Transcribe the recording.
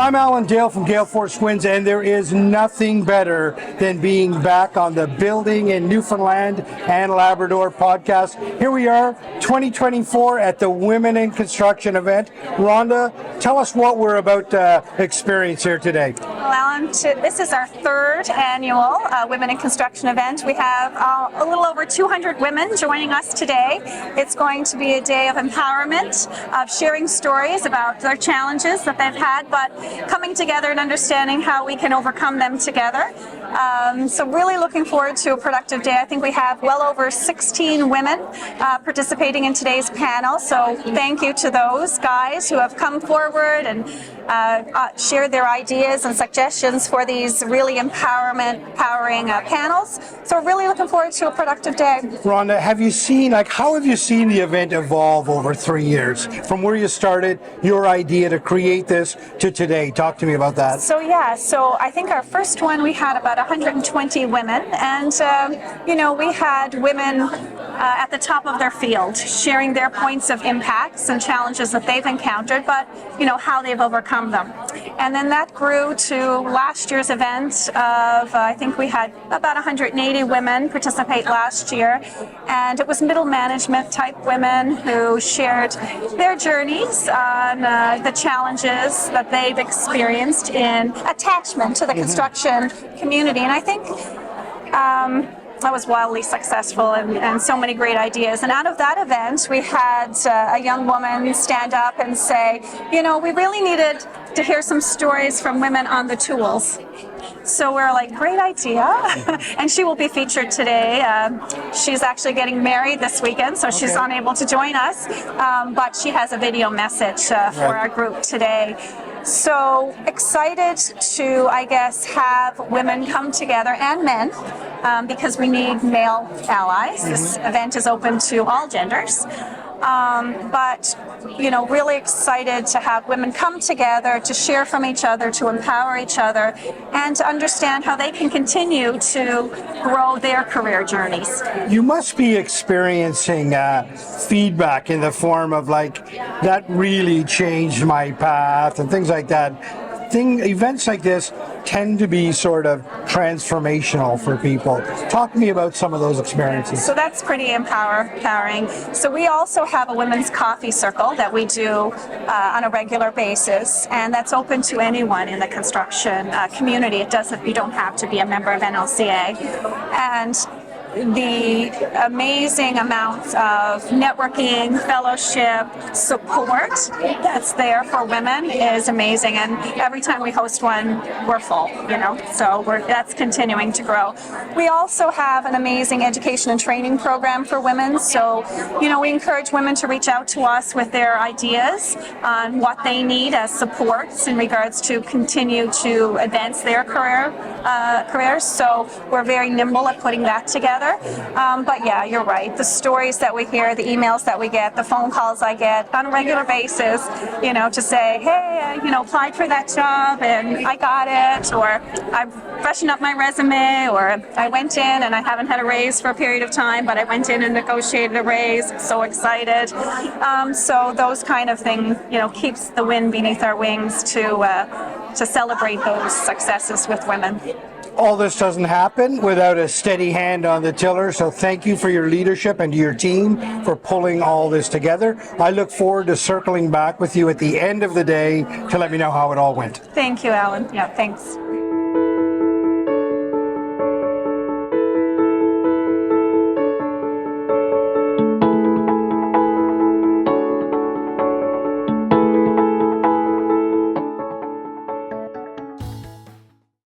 I'm Alan Dale from Gale Force Winds, and there is nothing better than being back on the Building in Newfoundland and Labrador podcast. Here we are, 2024 at the Women in Construction event. Rhonda, tell us what we're about to experience here today. Well, Alan, this is our third annual Women in Construction event. We have a little over 200 women joining us today. It's going to be a day of empowerment, of sharing stories about their challenges that they've had, but coming together and understanding how we can overcome them together. So really looking forward to a productive day. I think we have well over 16 women participating in today's panel. So thank you to those guys who have come forward and shared their ideas and suggestions for these really empowering panels. So we're really looking forward to a productive day. Rhonda, how have you seen the event evolve over 3 years? From where you started, your idea to create this to today. Talk to me about that. So I think our first one, we had about 120 women, and we had women at the top of their field sharing their points of impacts and challenges that they've encountered, but how they've overcome them. And then that grew to last year's event of I think we had about 180 women participate last year, and it was middle management type women who shared their journeys on the challenges that they've experienced in attachment to the construction community. And I think that was wildly successful and so many great ideas. And out of that event, we had a young woman stand up and say, we really needed to hear some stories from women on the tools. So we're like, great idea. And she will be featured today. She's actually getting married this weekend, so she's unable to join us. But she has a video message for our group today. So excited to, have women come together and men because we need male allies. This event is open to all genders. But really excited to have women come together to share from each other, to empower each other, and to understand how they can continue to grow their career journeys. You must be experiencing feedback in the form of that really changed my path and things like that. Events like this tend to be sort of transformational for people. Talk to me about some of those experiences. So that's pretty empowering. So we also have a women's coffee circle that we do on a regular basis, and that's open to anyone in the construction community. You don't have to be a member of NLCA. And the amazing amounts of networking, fellowship, support that's there for women is amazing. And every time we host one, we're full, so that's continuing to grow. We also have an amazing education and training program for women. So, we encourage women to reach out to us with their ideas on what they need as supports in regards to continue to advance their careers. So we're very nimble at putting that together. But yeah, you're right. The stories that we hear, the emails that we get, the phone calls I get on a regular basis, to say, hey, applied for that job and I got it, or I freshened up my resume, or I went in and I haven't had a raise for a period of time, but I went in and negotiated a raise. So excited. So those kind of things, keeps the wind beneath our wings to celebrate those successes with women. All this doesn't happen without a steady hand on the tiller, so thank you for your leadership and to your team for pulling all this together. I look forward to circling back with you at the end of the day to let me know how it all went. Thank you, Alan. Yeah, thanks.